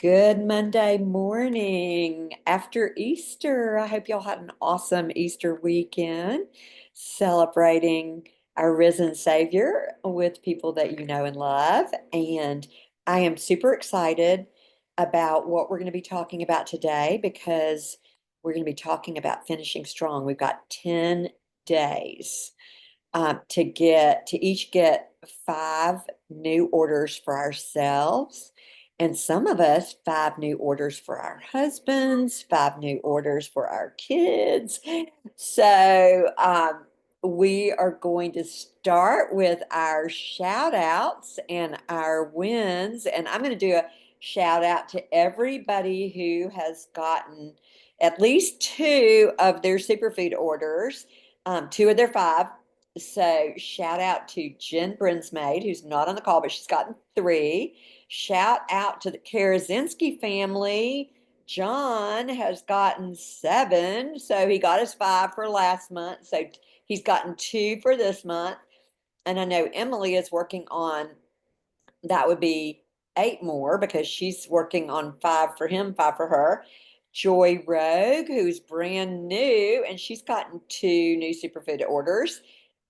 Good Monday morning after Easter. I hope y'all had an awesome Easter weekend celebrating our risen Savior with people that you know and love. And I am super excited about what we're going to be talking about today because we're going to be talking about finishing strong. We've got 10 days to each get 5 new orders for ourselves. And some of us, 5 new orders for our husbands, 5 new orders for our kids. So we are going to start with our shout outs and our wins. And I'm going to do a shout out to everybody who has gotten at least 2 of their superfood orders, 2 of their 5. So shout out to Jen Brinsmaid, who's not on the call, but she's gotten 3. Shout out to the Karazinski family. John has gotten 7. So he got his 5 for last month. So he's gotten 2 for this month. And I know Emily is working on, that would be 8 more because she's working on 5 for him, 5 for her. Joy Rogue, who's brand new, and she's gotten 2 new superfood orders.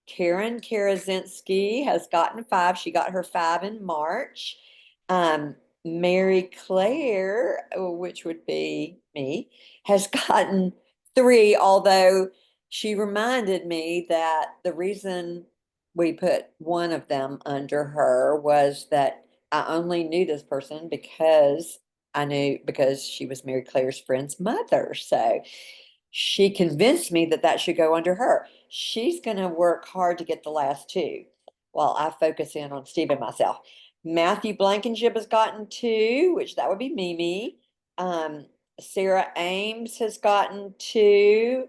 Karen Karazinski has gotten 5. She got her 5 in March. Um, Mary Claire, which would be me, has gotten 3, although she reminded me that the reason we put one of them under her was that I only knew this person because she was Mary Claire's friend's mother. So she convinced me that that should go under her. She's going to work hard to get the last 2 while I focus in on Steve and myself. Matthew Blankenship has gotten 2, which that would be Mimi. Sarah Ames has gotten 2.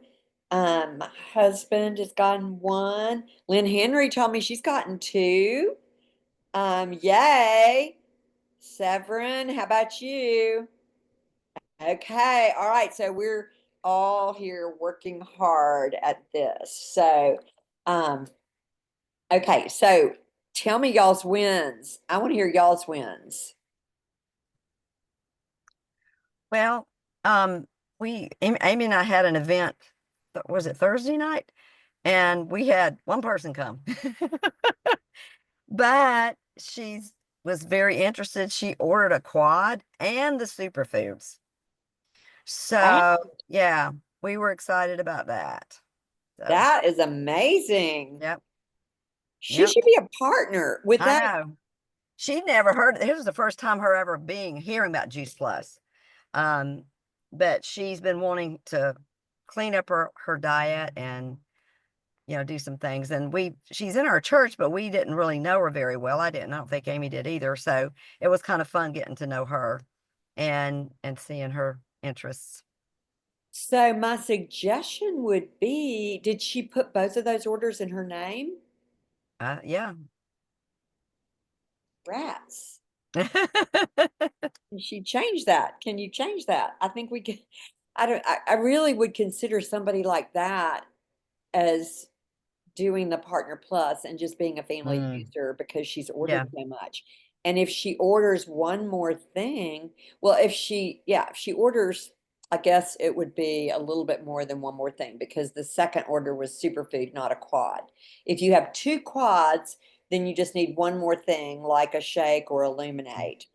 My husband has gotten 1. Lynn Henry told me she's gotten 2. Yay. Severin, how about you? Okay, all right. So we're all here working hard at this. Um, okay, so tell me y'all's wins. I want to hear y'all's wins. Well, Amy and I had an event, was it Thursday night? And we had one person come, but was very interested. She ordered a quad and the superfoods. Wow, So yeah, we were excited about that. So that is amazing. yep, She yep. should be a partner with I that. know. She never heard, this was the first time her ever hearing about Juice Plus. Um, but she's been wanting to clean up her diet and do some things. And she's in our church, but we didn't really know her very well. I don't think Amy did either. So it was kind of fun getting to know her and seeing her interests. So my suggestion would be, did she put both of those orders in her name? Yeah. Rats. Can she change that? Can you change that? I think we can. I really would consider somebody like that as doing the partner plus and just being a family Mm, user because she's ordered yeah. so much. And if she orders one more thing, well, if she orders, I guess it would be a little bit more than one more thing because the second order was superfood, not a quad. If you have 2 quads, then you just need one more thing like a shake or illuminate.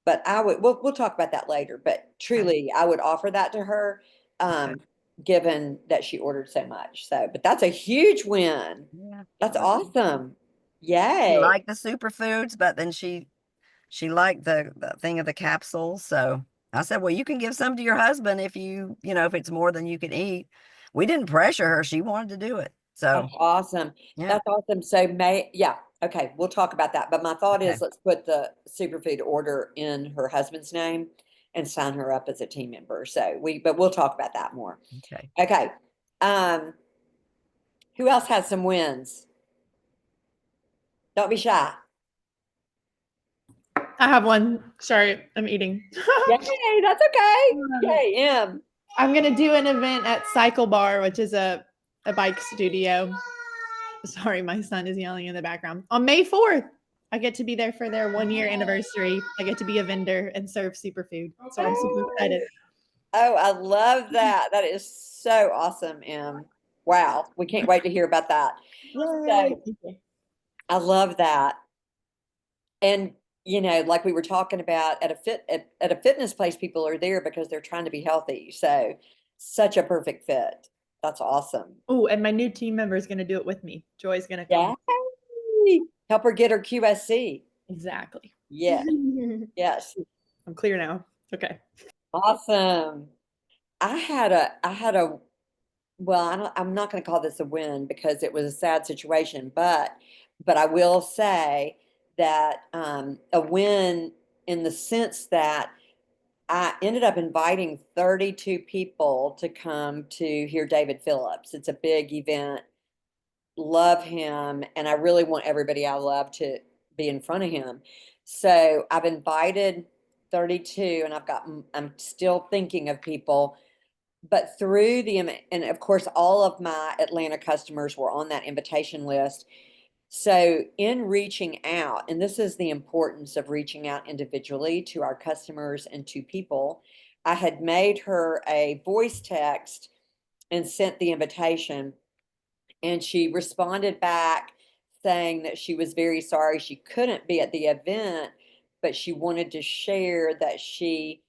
But we'll talk about that later. But Okay. truly, I would offer that to her. Okay. Um, given that she ordered so much. So, but that's a huge win. Yeah. That's But awesome. she Yay. liked the superfoods, but then she liked the thing of the capsules. So I said, well, you can give some to your husband if it's more than you can eat. We didn't pressure her. She wanted to do it. That's So awesome. yeah. That's awesome. So yeah, okay, we'll talk about that. But my thought is Okay. let's put the superfood order in her husband's name and sign her up as a team member. But we'll talk about that more. Okay. Okay. Um, who else has some wins? Don't be shy. I have one. Sorry, I'm eating. Yay, that's okay. Yay, M. I'm gonna do an event at Cycle Bar, which is a bike studio. Sorry, my son is yelling in the background. On May 4th. I get to be there for their 1 year anniversary. I get to be a vendor and serve superfood. So I'm super excited. Oh, I love that. That is so awesome, Em. Wow. We can't wait to hear about that. Yay. So Thank you. I love that. And like we were talking about at a fitness place, people are there because they're trying to be healthy. So such a perfect fit. That's awesome. Oh, and my new team member is going to do it with me. Joy's going to come. Yay. Help her get her QSC. Exactly. Yes. Yes. I'm clear now. Okay. Awesome. I had a well, I'm not going to call this a win because it was a sad situation, but I will say that a win in the sense that I ended up inviting 32 people to come to hear David Phillips. It's a big event. Love him, and I really want everybody I love to be in front of him. So I've invited 32, and I'm still thinking of people, but through and of course, all of my Atlanta customers were on that invitation list. So in reaching out, and this is the importance of reaching out individually to our customers and to people, I had made her a voice text and sent the invitation, and she responded back saying that she was very sorry she couldn't be at the event, but she wanted to share that she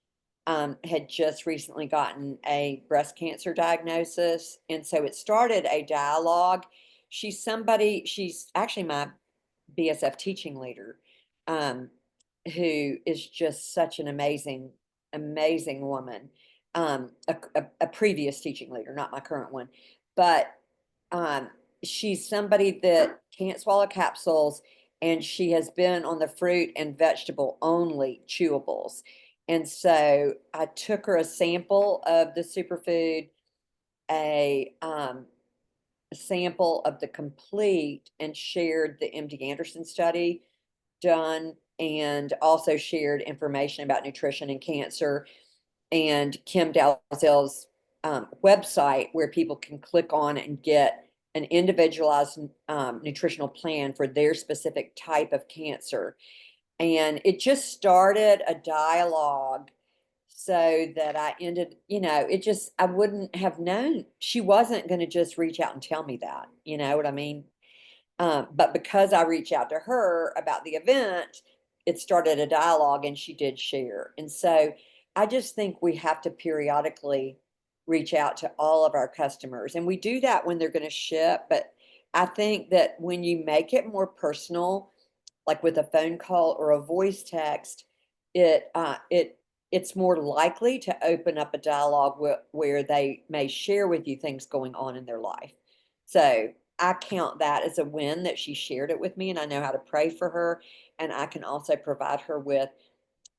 had just recently gotten a breast cancer diagnosis. And so it started a dialogue. She's actually my BSF teaching leader, um, who is just such an amazing woman. A previous teaching leader, not my current one, but um, she's somebody that can't swallow capsules, and she has been on the fruit and vegetable only chewables. And so I took her a sample of the superfood, a sample of the complete, and shared the MD Anderson study done, and also shared information about nutrition and cancer, and Kim Dalzell's website, where people can click on and get an individualized nutritional plan for their specific type of cancer. And it just started a dialogue, so that I wouldn't have known. She wasn't going to just reach out and tell me that, you know what I mean? But because I reached out to her about the event, it started a dialogue, and she did share. And so I just think we have to periodically reach out to all of our customers. And we do that when they're going to ship. But I think that when you make it more personal, like with a phone call or a voice text, it's more likely to open up a dialogue where they may share with you things going on in their life. So I count that as a win that she shared it with me, and I know how to pray for her, and I can also provide her with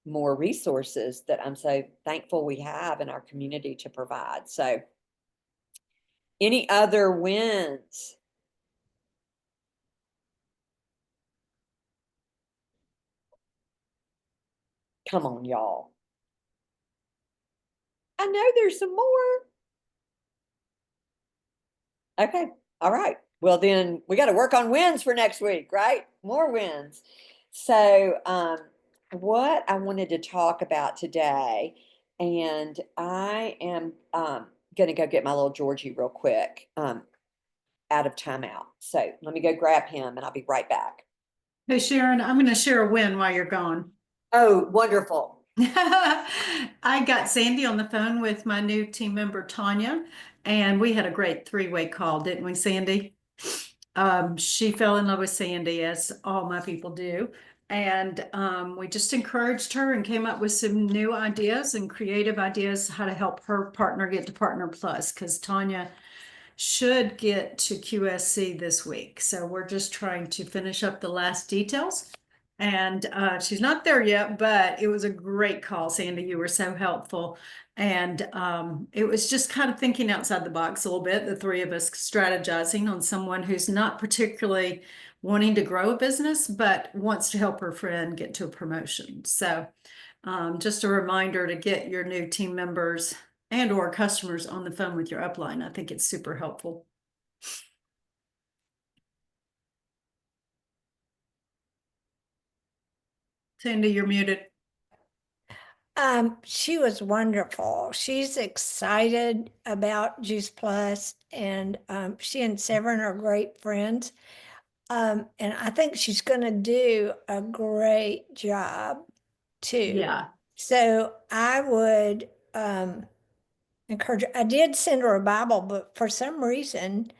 more resources that I'm so thankful we have in our community to provide. So any other wins? Come on, y'all. I know there's some more. Okay. All right. Well, then we got to work on wins for next week, right? More wins. So, what I wanted to talk about today, and I am going to go get my little Georgie real quick, out of timeout. So let me go grab him, and I'll be right back. Hey Sharon, I'm going to share a win while you're gone. Oh, wonderful. I got Sandy on the phone with my new team member, Tanya, and we had a great three-way call, didn't we, Sandy? She fell in love with Sandy, as all my people do. And we just encouraged her and came up with some new ideas and creative ideas how to help her partner get to Partner Plus, because Tanya should get to QSC this week. So we're just trying to finish up the last details. And she's not there yet, but it was a great call, Sandy. You were so helpful. And it was just kind of thinking outside the box a little bit, the three of us strategizing on someone who's not particularly wanting to grow a business, but wants to help her friend get to a promotion. So just a reminder to get your new team members and or customers on the phone with your upline. I think it's super helpful. Sandy, you're muted. She was wonderful. She's excited about Juice Plus, and she and Severin are great friends. And I think she's going to do a great job too. Yeah. So I would encourage her. I did send her a Bible, but for some reason,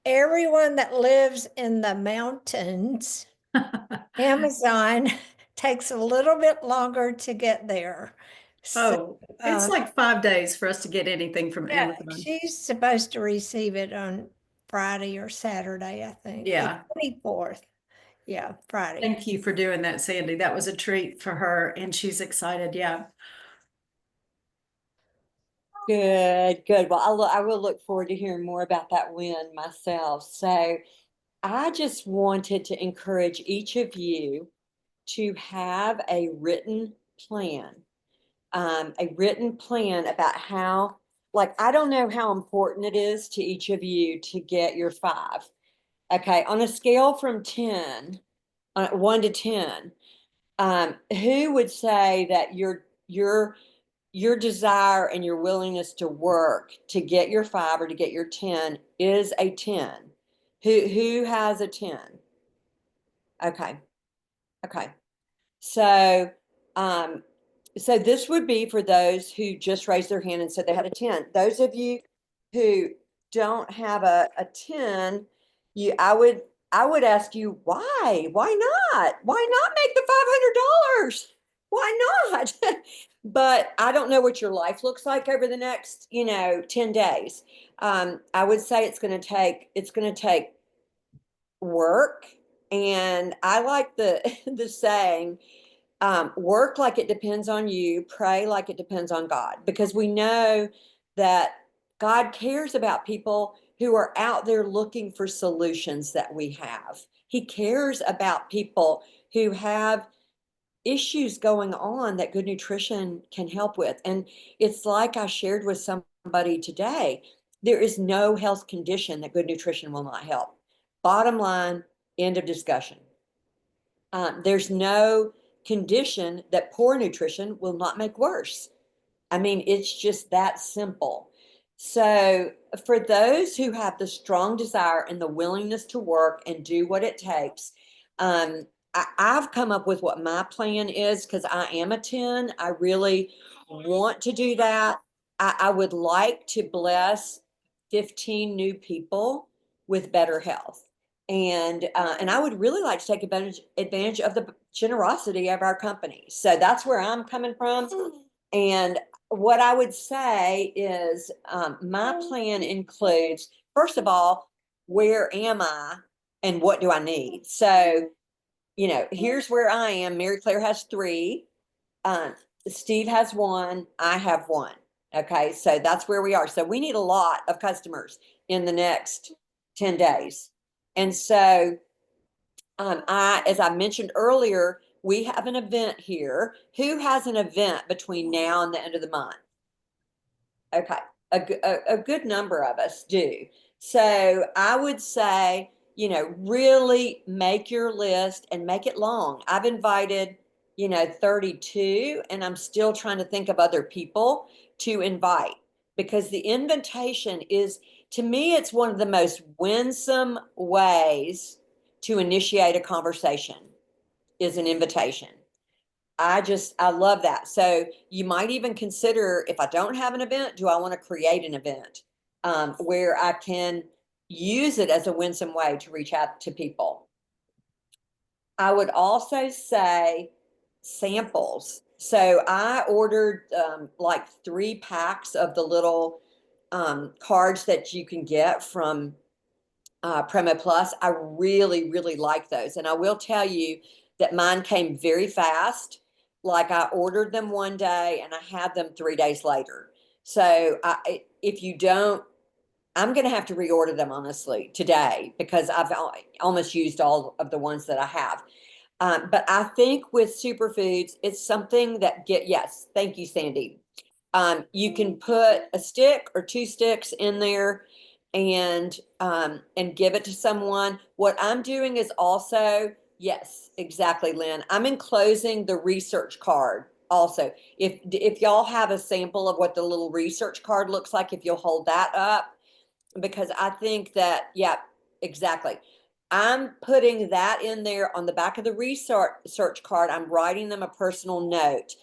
everyone that lives in the mountains, Amazon takes a little bit longer to get there. So, Oh, it's like 5 days for us to get anything from yeah, Amazon. she's supposed to receive it on Friday or Saturday, I think. Yeah. The 24th. Yeah, Friday. Thank you for doing that, Sandy. That was a treat for her, and she's excited. Yeah. Good, good. Well, I will look forward to hearing more about that win myself. So I just wanted to encourage each of you to have a written plan, about how, like, I don't know how important it is to each of you to get your 5. Okay, on a scale from 10, 1 to 10, who would say that your desire and your willingness to work to get your 5 or to get your 10 is a 10? Who has a 10? Okay. Okay. So, um, so this would be for those who just raised their hand and said they had a 10. Those of you who don't have a 10, I would ask you why? Why not? Why not make the $500? Why not? But I don't know what your life looks like over the next, 10 days. I would say it's going to take work. And I like the the saying, work like it depends on you, pray like it depends on God, because we know that God cares about people who are out there looking for solutions that we have. He cares about people who have issues going on that good nutrition can help with. And it's like I shared with somebody today, there is no health condition that good nutrition will not help. Bottom line, end of discussion. There's no condition that poor nutrition will not make worse. I mean, it's just that simple. So, for those who have the strong desire and the willingness to work and do what it takes, I've come up with what my plan is because I am a 10. I really want to do that. I would like to bless 15 new people with better health. And I would really like to take advantage of the generosity of our company. So that's where I'm coming from. And what I would say is my plan includes, first of all, where am I and what do I need? So, here's where I am. Mary Claire has 3. Steve has 1. I have 1. Okay, so that's where we are. So we need a lot of customers in the next 10 days. And so as I mentioned earlier, we have an event here. Who has an event between now and the end of the month? Okay, a good number of us do. So I would say, really make your list and make it long. I've invited, 32, and I'm still trying to think of other people to invite, because the invitation is, to me, it's one of the most winsome ways to initiate a conversation is an invitation. I love that. So you might even consider, if I don't have an event, do I want to create an event where I can use it as a winsome way to reach out to people? I would also say samples. So I ordered like 3 packs of the little cards that you can get from Promo Plus. I really, really like those. And I will tell you that mine came very fast. Like, I ordered them one day and I had them 3 days later. So if you don't, I'm going to have to reorder them honestly today, because I've almost used all of the ones that I have. But I think with superfoods, it's something that yes, thank you, Sandy. You can put a stick or 2 sticks in there and give it to someone. What I'm doing is also Yes, exactly, Lynn. I'm enclosing the research card also. If y'all have a sample of what the little research card looks like, if you'll hold that up, because I think that, yeah, exactly. I'm putting that in there on the back of the research card. I'm writing them a personal note.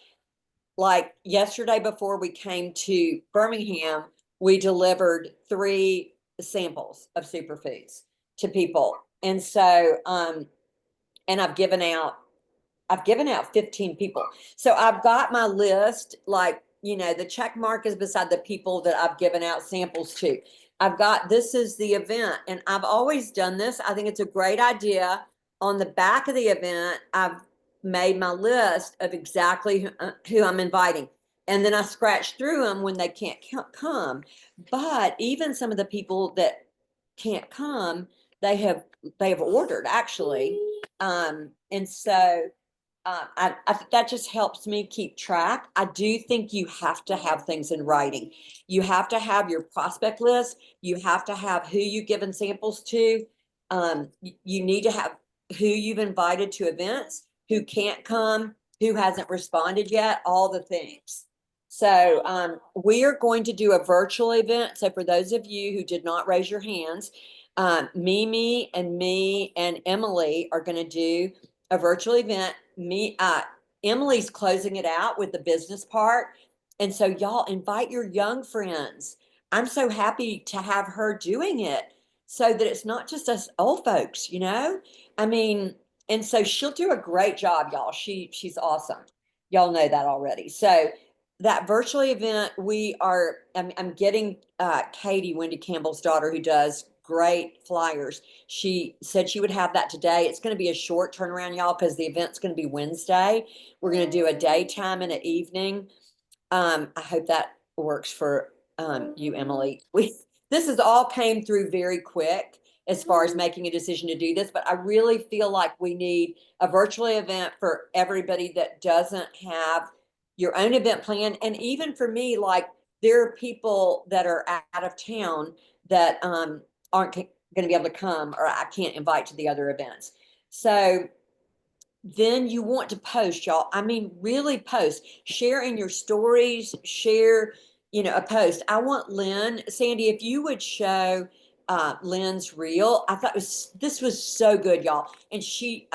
Like yesterday before we came to Birmingham, we delivered 3 samples of superfoods to people. And so, and I've given out 15 people. So I've got my list, like, the check mark is beside the people that I've given out samples to. I've got, this is the event, and I've always done this. I think it's a great idea. On the back of the event, I've made my list of exactly who I'm inviting. And then I scratch through them when they can't come. But even some of the people that can't come, they have ordered actually. And so I think that just helps me keep track. I do think you have to have things in writing. You have to have your prospect list. You have to have who you've given samples to. You need to have who you've invited to events, who can't come, who hasn't responded yet, all the things. So we are going to do a virtual event. So for those of you who did not raise your hands, Mimi and me and Emily are going to do a virtual event. Emily's closing it out with the business part. And so y'all invite your young friends. I'm so happy to have her doing it so that it's not just us old folks, I mean, and so she'll do a great job, y'all. She's awesome. Y'all know that already. So that virtual event, I'm getting Katie, Wendy Campbell's daughter, who does great flyers. She said she would have that today. It's going to be a short turnaround, y'all, because the event's going to be Wednesday. We're going to do a daytime and an evening. I hope that works for you, Emily. This has all came through very quick as far as making a decision to do this, but I really feel like we need a virtual event for everybody that doesn't have your own event plan. And even for me, like, there are people that are out of town that aren't going to be able to come, or I can't invite to the other events. So then you want to post, y'all. I mean, really post, share in your stories, share, a post. I want Lynn, Sandy, if you would show Lynn's reel. I thought this was so good, y'all. And she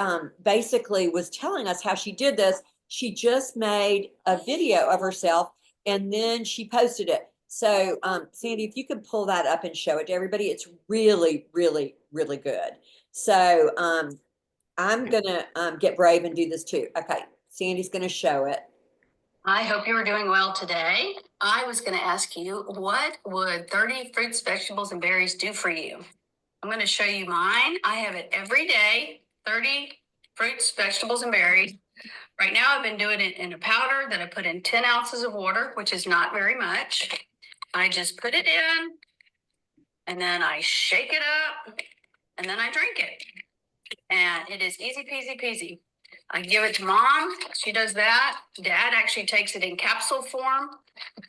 basically was telling us how she did this. She just made a video of herself and then she posted it. So Sandy, if you could pull that up and show it to everybody, it's really, really, really good. So I'm gonna get brave and do this too. Okay, Sandy's gonna show it. I hope you are doing well today. I was going to ask you, what would 30 fruits, vegetables, and berries do for you? I'm going to show you mine. I have it every day, 30 fruits, vegetables, and berries. Right now, I've been doing it in a powder that I put in 10 ounces of water, which is not very much. I just put it in, and then I shake it up, and then I drink it. And it is easy peasy peasy. I give it to mom. She does that. Dad actually takes it in capsule form.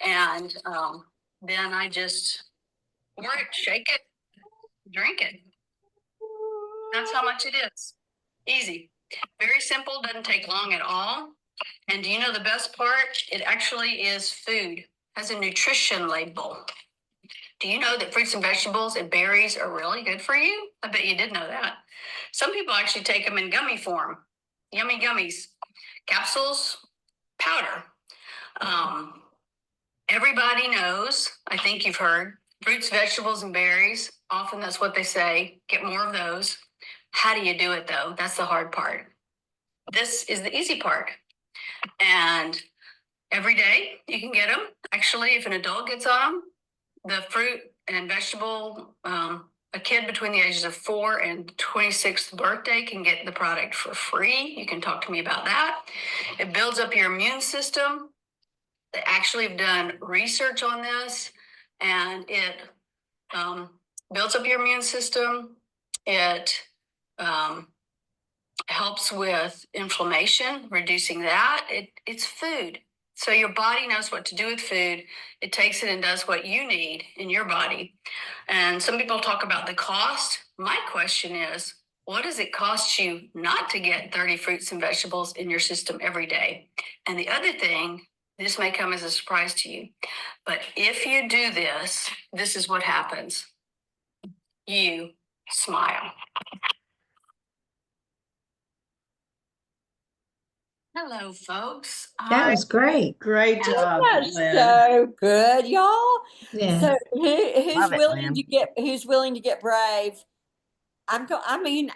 And then I just pour it, shake it, drink it. That's how much it is. Easy. Very simple. Doesn't take long at all. And do you know the best part? It actually is food. Has a nutrition label. Do you know that fruits and vegetables and berries are really good for you? I bet you did know that. Some people actually take them in gummy form. Yummy gummies, capsules, powder. Everybody knows, I think you've heard, fruits, vegetables, and berries. Often that's what they say. Get more of those. How do you do it though? That's the hard part. This is the easy part. And every day you can get them. Actually, if an adult gets on them, the fruit and vegetable, a kid between the ages of 4 and 26th birthday can get the product for free. You can talk to me about that. It builds up your immune system. They actually have done research on this, and it builds up your immune system. It helps with inflammation, reducing that. It's food. So your body knows what to do with food. It takes it and does what you need in your body. And some people talk about the cost. My question is, what does it cost you not to get 30 fruits and vegetables in your system every day? And the other thing, this may come as a surprise to you, but if you do this, this is what happens. You smile. Hello, folks. That was great. Great job, That's Lynn. so good, y'all. Yeah. So who's Love it, willing Lynn. to get brave? I mean,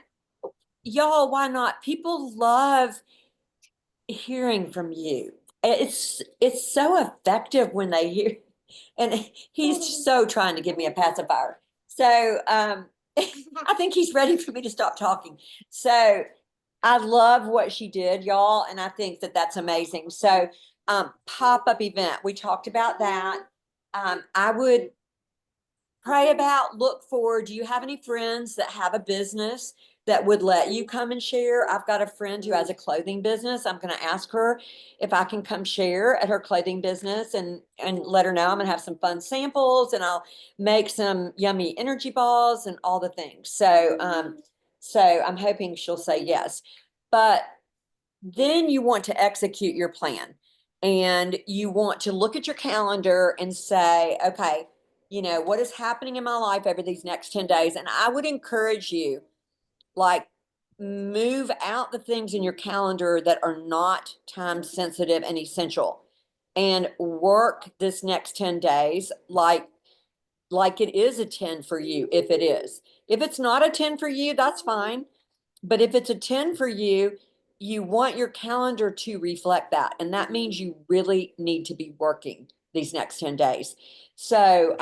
y'all, why not? People love hearing from you. It's so effective when they hear, and he's so trying to give me a pacifier. So I think he's ready for me to stop talking. So I love what she did, y'all, and I think that that's amazing. So pop-up event, we talked about that. I would pray about, look for, do you have any friends that have a business that would let you come and share? I've got a friend who has a clothing business. I'm going to ask her if I can come share at her clothing business and let her know I'm going to have some fun samples and I'll make some yummy energy balls and all the things. So I'm hoping she'll say yes. But then you want to execute your plan and you want to look at your calendar and say, okay, what is happening in my life over these next 10 days? And I would encourage you, like, move out the things in your calendar that are not time sensitive and essential and work this next 10 days like it is a 10 for you. If it is, if it's not a 10 for you, that's fine. But if it's a 10 for you, you want your calendar to reflect that. And that means you really need to be working these next 10 days. So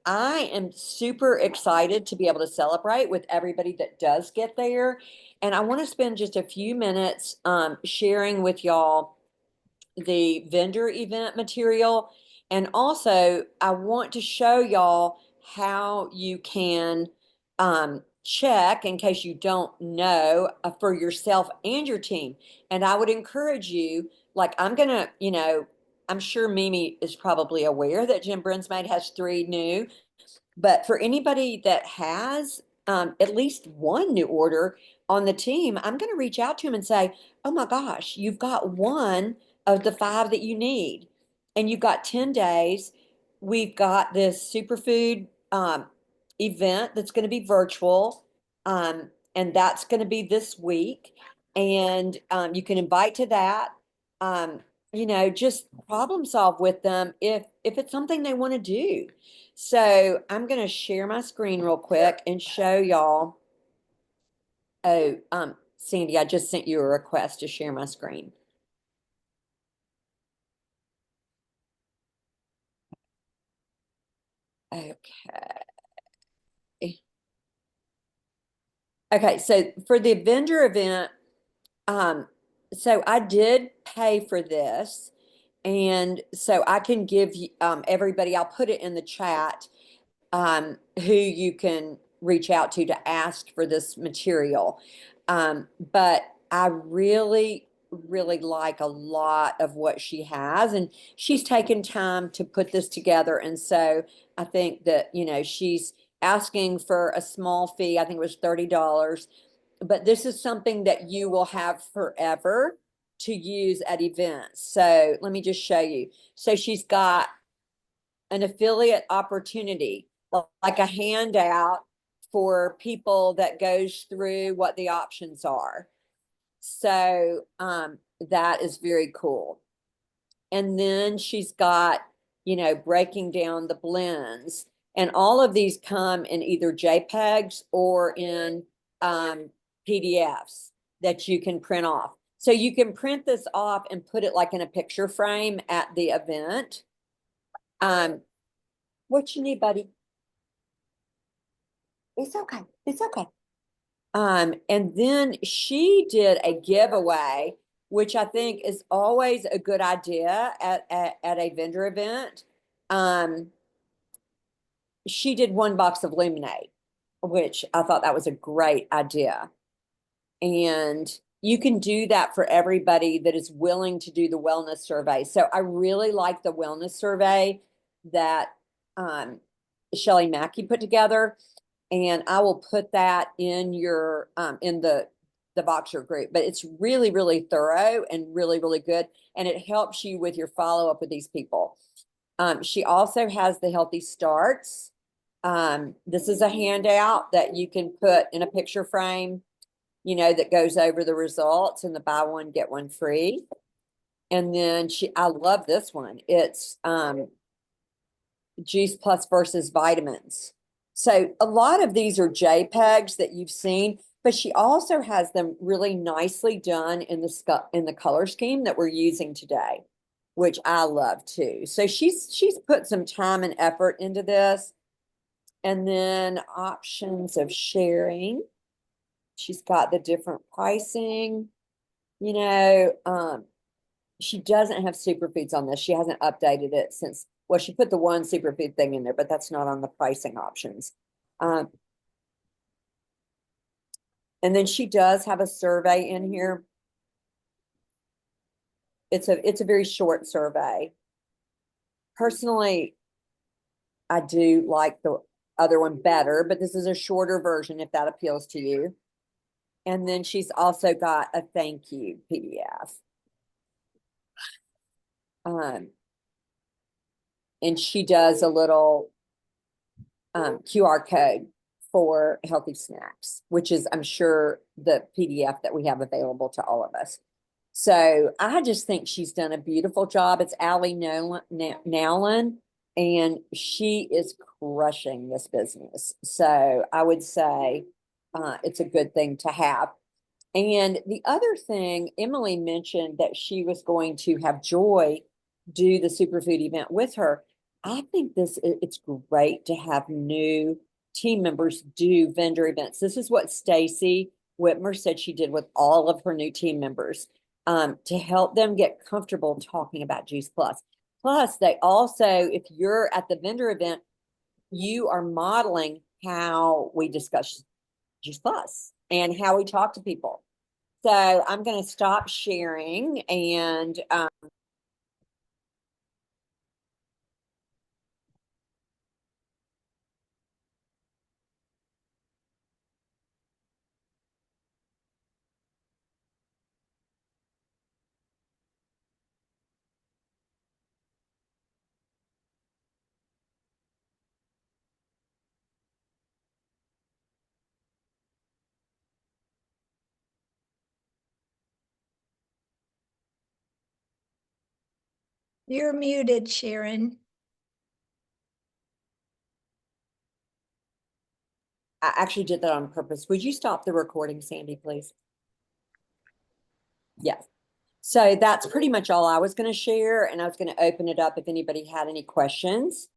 I am super excited to be able to celebrate with everybody that does get there. And I want to spend just a few minutes sharing with y'all the vendor event material. And also, I want to show y'all how you can check, in case you don't know, for yourself and your team. And I would encourage you, like, I'm sure Mimi is probably aware that Jim Brinsmade has 3 new. But for anybody that has at least one new order on the team, I'm going to reach out to him and say, oh my gosh, you've got one of the 5 that you need. And you've got 10 days. We've got this superfood event that's going to be virtual. And that's going to be this week. And you can invite to that. Just problem solve with them if it's something they want to do. So I'm going to share my screen real quick and show y'all. Oh, Sandy, I just sent you a request to share my screen. Okay. Okay, so for the vendor event, so I did pay for this. And so I can give you everybody, I'll put it in the chat, who you can reach out to ask for this material. But I really, really like a lot of what she has, and she's taken time to put this together. And so I think that, she's asking for a small fee. I think it was $30, but this is something that you will have forever to use at events. So let me just show you. So she's got an affiliate opportunity, like a handout for people that goes through what the options are. So that is very cool. And then she's got, breaking down the blends. And all of these come in either JPEGs or in PDFs that you can print off. So you can print this off and put it like in a picture frame at the event. What you need, buddy? It's okay. It's okay. And then she did a giveaway, which I think is always a good idea at a vendor event. She did 1 box of Lemonade, which I thought that was a great idea. And you can do that for everybody that is willing to do the wellness survey. So I really like the wellness survey that Shelley Mackey put together. And I will put that in your in the Boxer group, but it's really, really thorough and really, really good. And it helps you with your follow-up with these people. She also has the Healthy Starts. This is a handout that you can put in a picture frame, you know, that goes over the results and the buy one, get one free. And then I love this one. It's Juice Plus versus vitamins. So a lot of these are JPEGs that you've seen, but she also has them really nicely done in the color scheme that we're using today, which I love too. So she's put some time and effort into this. And then options of sharing. She's got the different pricing. You know, she doesn't have superfoods on this. She hasn't updated it since, well, she put the one superfood thing in there, but that's not on the pricing options. And then she does have a survey in here. It's a very short survey. Personally, I do like the other one better, but this is a shorter version if that appeals to you. And then she's also got a thank you PDF. And she does a little QR code for healthy snacks, which is, I'm sure, the PDF that we have available to all of us. So I just think she's done a beautiful job. It's Allie Nowlin, and she is crushing this business. So I would say it's a good thing to have. And the other thing, Emily mentioned that she was going to have Joy do the superfood event with her. I think it's great to have new team members do vendor events. This is what Stacy Whitmer said she did with all of her new team members, to help them get comfortable talking about Juice Plus. Plus, they also, if you're at the vendor event, you are modeling how we discuss Juice Plus and how we talk to people. So I'm going to stop sharing and You're muted, Sharon. I actually did that on purpose. Would you stop the recording, Sandy, please? Yes. So that's pretty much all I was going to share, and I was going to open it up if anybody had any questions.